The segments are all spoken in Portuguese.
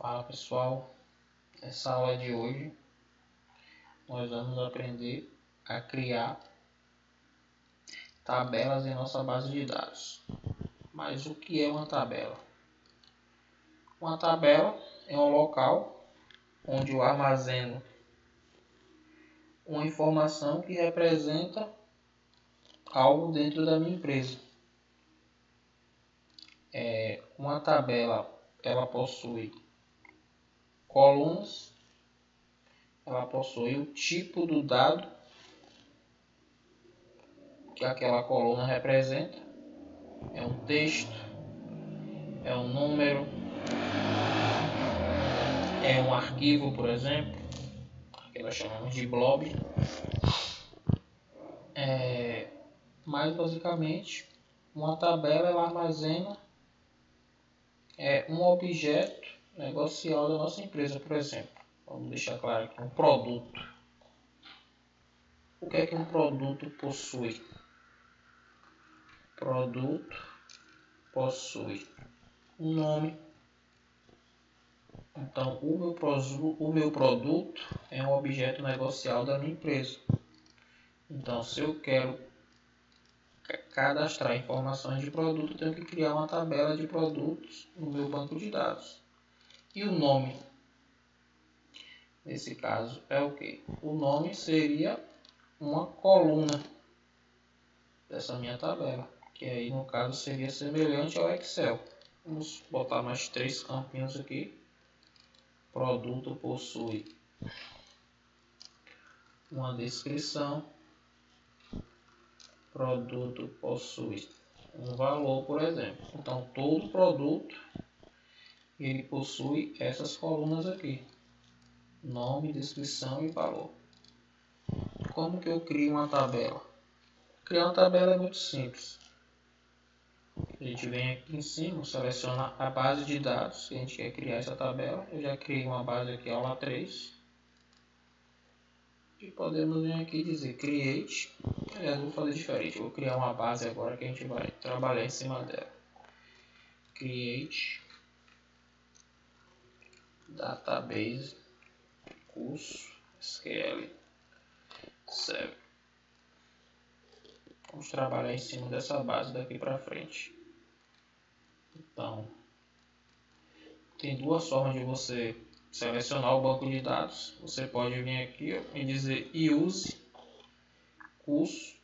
Fala pessoal, nessa aula de hoje nós vamos aprender a criar tabelas em nossa base de dados. Mas o que é uma tabela? Uma tabela é um local onde eu armazeno uma informação que representa algo dentro da minha empresa. Uma tabela ela possui colunas, ela possui o tipo do dado que aquela coluna representa, é um texto, é um número, é um arquivo, por exemplo, que nós chamamos de blob. Mas basicamente uma tabela ela armazena um objeto negocial da nossa empresa, por exemplo. Vamos deixar claro aqui, um produto. O que é que um produto possui? Produto possui um nome. Então, o meu produto é um objeto negocial da minha empresa. Então, se eu quero cadastrar informações de produto, eu tenho que criar uma tabela de produtos no meu banco de dados. E o nome? Nesse caso é o que? O nome seria uma coluna dessa minha tabela, que aí no caso seria semelhante ao Excel. Vamos botar mais 3 campinhos aqui. Produto possui uma descrição. Produto possui um valor, por exemplo. Então todo produto ele possui essas colunas aqui: nome, descrição e valor. Como que eu crio uma tabela? Criar uma tabela é muito simples. A gente vem aqui em cima, seleciona a base de dados que a gente quer criar essa tabela. Eu já criei uma base aqui, aula 3. E podemos vir aqui e dizer create. Aliás, eu vou fazer diferente. Eu vou criar uma base agora que a gente vai trabalhar em cima dela. Create database curso SQL server. Vamos trabalhar em cima dessa base daqui para frente. Então, tem duas formas de você selecionar o banco de dados. Você pode vir aqui e dizer use curso,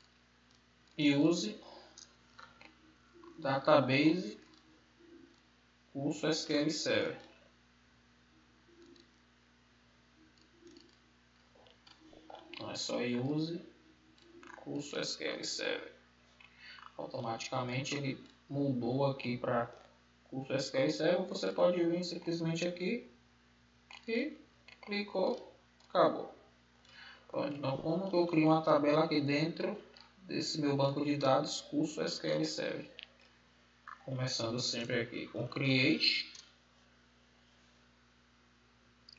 use database curso SQL server. Então é só use curso SQL server. Automaticamente ele mudou aqui para curso SQL server. Você pode vir simplesmente aqui e clicou, acabou. Então, como eu crio uma tabela aqui dentro desse meu banco de dados curso SQL server? Começando sempre aqui com create.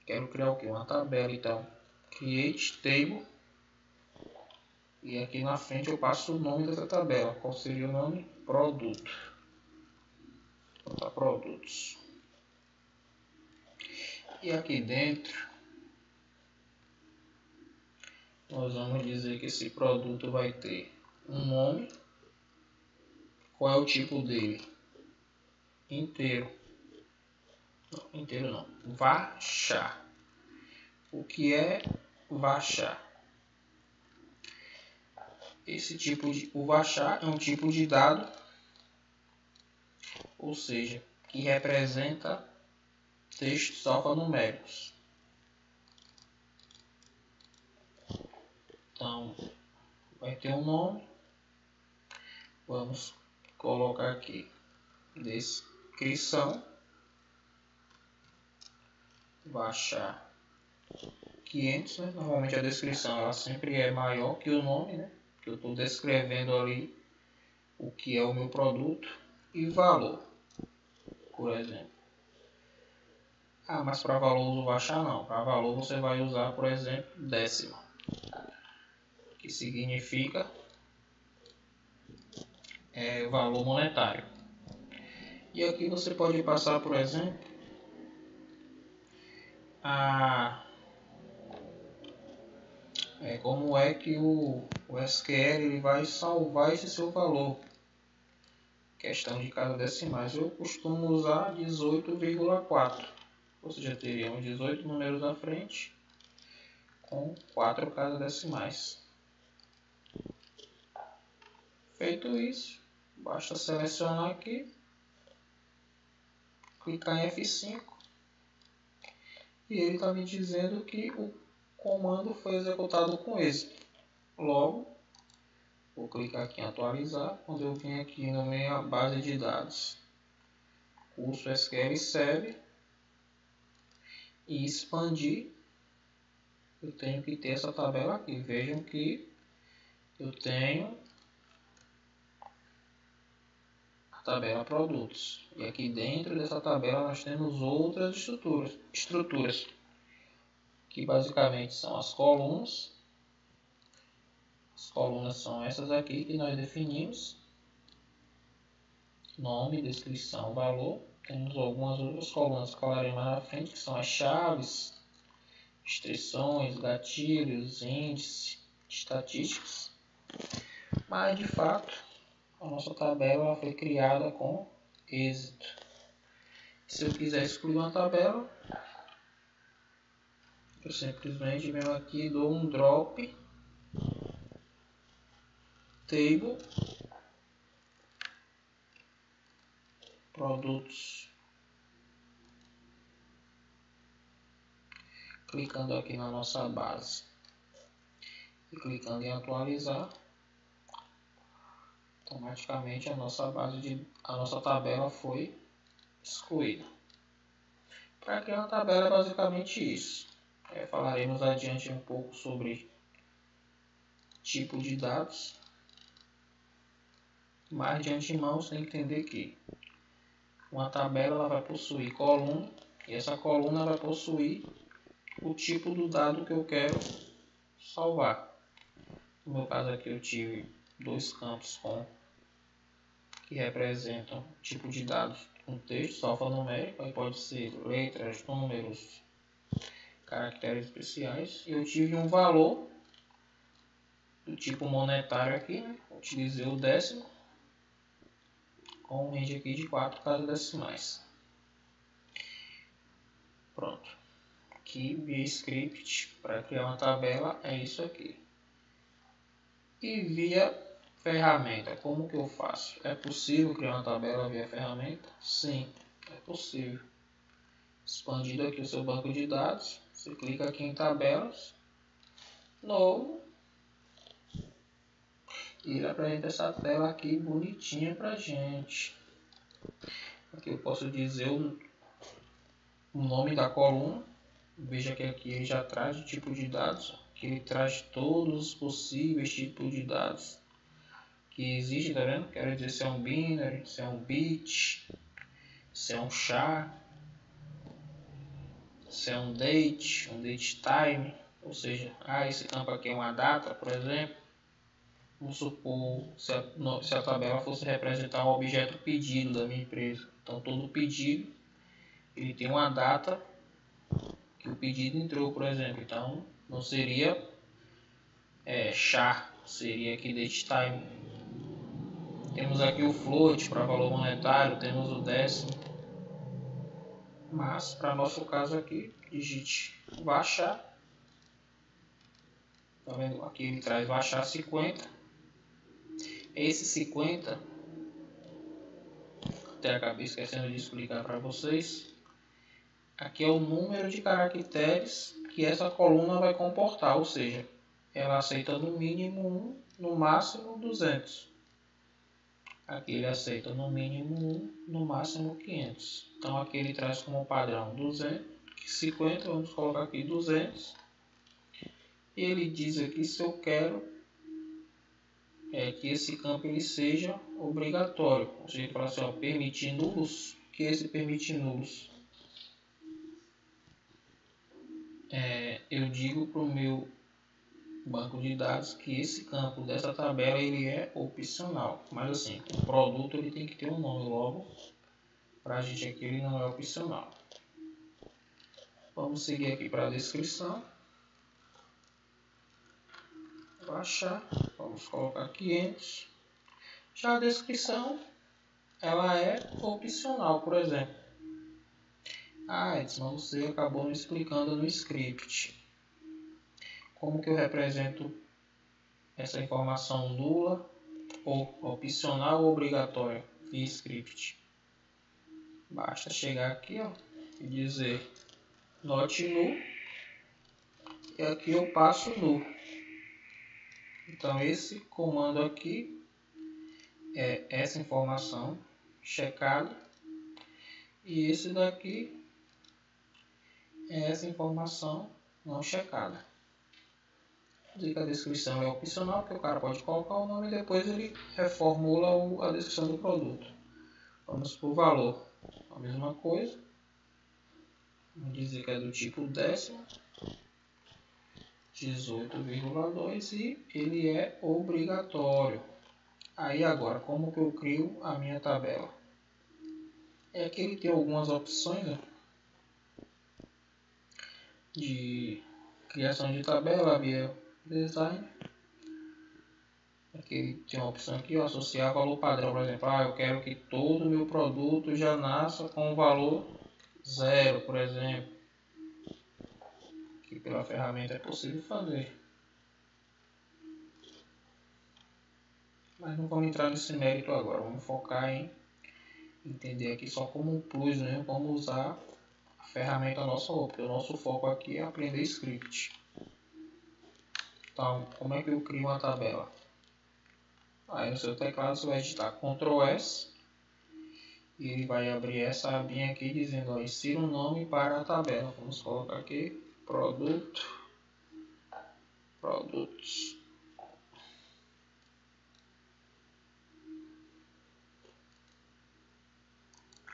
Quero criar o que? Uma tabela, então create table. E aqui na frente eu passo o nome dessa tabela. Qual seria o nome? Produto. Vou botar produtos. E aqui dentro nós vamos dizer que esse produto vai ter um nome. Qual é o tipo dele? Inteiro. Não, inteiro não. Varchar. O que é varchar? O varchar é um tipo de dado, ou seja, que representa textos alfanuméricos. Então, vai ter um nome. Vamos colocar aqui descrição. Baixar 500, né? Normalmente a descrição ela sempre é maior que o nome, né? Que eu estou descrevendo ali o que é o meu produto. E valor, por exemplo. Mas para valor uso baixar não. Para valor você vai usar, por exemplo, décima, que significa valor monetário. E aqui você pode passar, por exemplo, como é que o SQL ele vai salvar esse seu valor. Questão de casas decimais. Eu costumo usar 18,4. Ou seja, teríamos 18 números à frente com 4 casas decimais. Feito isso, basta selecionar aqui, clicar em F5 e ele está me dizendo que o comando foi executado com êxito. Logo, vou clicar aqui em atualizar. Quando eu vim aqui na minha base de dados, curso SQL Server, e expandir, eu tenho que ter essa tabela aqui. Vejam que eu tenho a tabela produtos. E aqui dentro dessa tabela nós temos outras estruturas que basicamente são as colunas. As colunas são essas aqui que nós definimos. Nome, descrição, valor. Temos algumas outras colunas que falaremos mais na frente, que são as chaves, restrições, gatilhos, índice, estatísticas. Mas de fato, a nossa tabela foi criada com êxito. Se eu quiser excluir uma tabela, eu simplesmente venho aqui e dou um drop table produtos, clicando aqui na nossa base e clicando em atualizar, automaticamente a nossa tabela foi excluída. Para criar uma tabela é basicamente isso. Falaremos adiante um pouco sobre tipo de dados, mas de antemão você tem que entender que uma tabela ela vai possuir coluna, e essa coluna vai possuir o tipo do dado que eu quero salvar. No meu caso aqui eu tive dois campos que representam tipo de dados com texto alfanumérico, aí pode ser letras, números, caracteres especiais, e eu tive um valor do tipo monetário aqui, né? Utilizei o décimo com um range aqui de 4 casas decimais. Pronto. Aqui via script para criar uma tabela é isso aqui. E via ferramenta, como que eu faço? É possível criar uma tabela via ferramenta? Sim, é possível. Expandindo aqui o seu banco de dados, você clica aqui em tabelas, novo, e ele apresenta essa tela aqui bonitinha pra gente. Aqui eu posso dizer o nome da coluna. Veja que aqui ele já traz o tipo de dados, que ele traz todos os possíveis tipos de dados que existe, tá vendo? Quero dizer se é um binary, se é um bit, se é um char, se é um date time, ou seja, esse campo aqui é uma data, por exemplo. Vamos supor se a tabela fosse representar um objeto pedido da minha empresa. Então todo pedido ele tem uma data que o pedido entrou, por exemplo. Então não seria char, seria aqui date time. Temos aqui o float para valor monetário, temos o décimo. Mas para nosso caso aqui, digite baixar. Tá vendo? Aqui ele traz baixar 50. Esse 50, até acabei esquecendo de explicar para vocês. Aqui é o número de caracteres que essa coluna vai comportar, ou seja, ela aceita no mínimo 1, no máximo 200. Aqui ele aceita no mínimo 1, no máximo 500. Então aqui ele traz como padrão 250, vamos colocar aqui 200. E ele diz aqui se eu quero que esse campo ele seja obrigatório. Ou seja, ele fala assim, permitir nulos, que esse permite nulos. Eu digo para o meu banco de dados que esse campo dessa tabela ele é opcional. Mas assim, o produto ele tem que ter um nome logo. Para a gente aqui ele não é opcional. Vamos seguir aqui para a descrição. Baixar. Vamos colocar 500. Já a descrição, ela é opcional, por exemplo. Edson, você acabou me explicando no script. Como que eu represento essa informação nula ou opcional ou obrigatória via script? Basta chegar aqui, ó, e dizer not null, e aqui eu passo null. Então esse comando aqui é essa informação checada, e esse daqui é essa informação não checada. Dizer que a descrição é opcional, porque o cara pode colocar o nome e depois ele reformula a descrição do produto. Vamos para o valor, a mesma coisa. Vamos dizer que é do tipo décimo, 18,2, e ele é obrigatório. Aí agora, como que eu crio a minha tabela? É que ele tem algumas opções, né, de criação de tabela via design. Aqui ele tem uma opção aqui, ó, associar valor padrão. Por exemplo, eu quero que todo o meu produto já nasça com o valor 0, por exemplo. Que pela ferramenta é possível fazer. Mas não vamos entrar nesse mérito agora. Vamos focar em entender aqui só como um plus, né? Como usar a ferramenta a nosso favor, porque o nosso foco aqui é aprender script. Então, como é que eu crio uma tabela? Aí no seu teclado você vai digitar Ctrl S e ele vai abrir essa abinha aqui dizendo, ó, insira um nome para a tabela. Vamos colocar aqui produtos.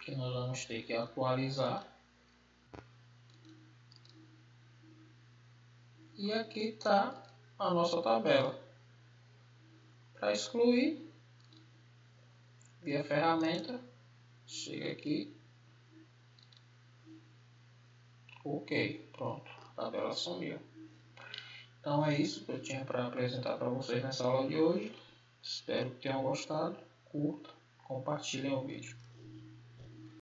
Que nós vamos ter que atualizar. E aqui está a nossa tabela. Para excluir, via ferramenta, chega aqui, ok, pronto, a tabela sumiu. Então é isso que eu tinha para apresentar para vocês nessa aula de hoje. Espero que tenham gostado, curta, compartilhem o vídeo.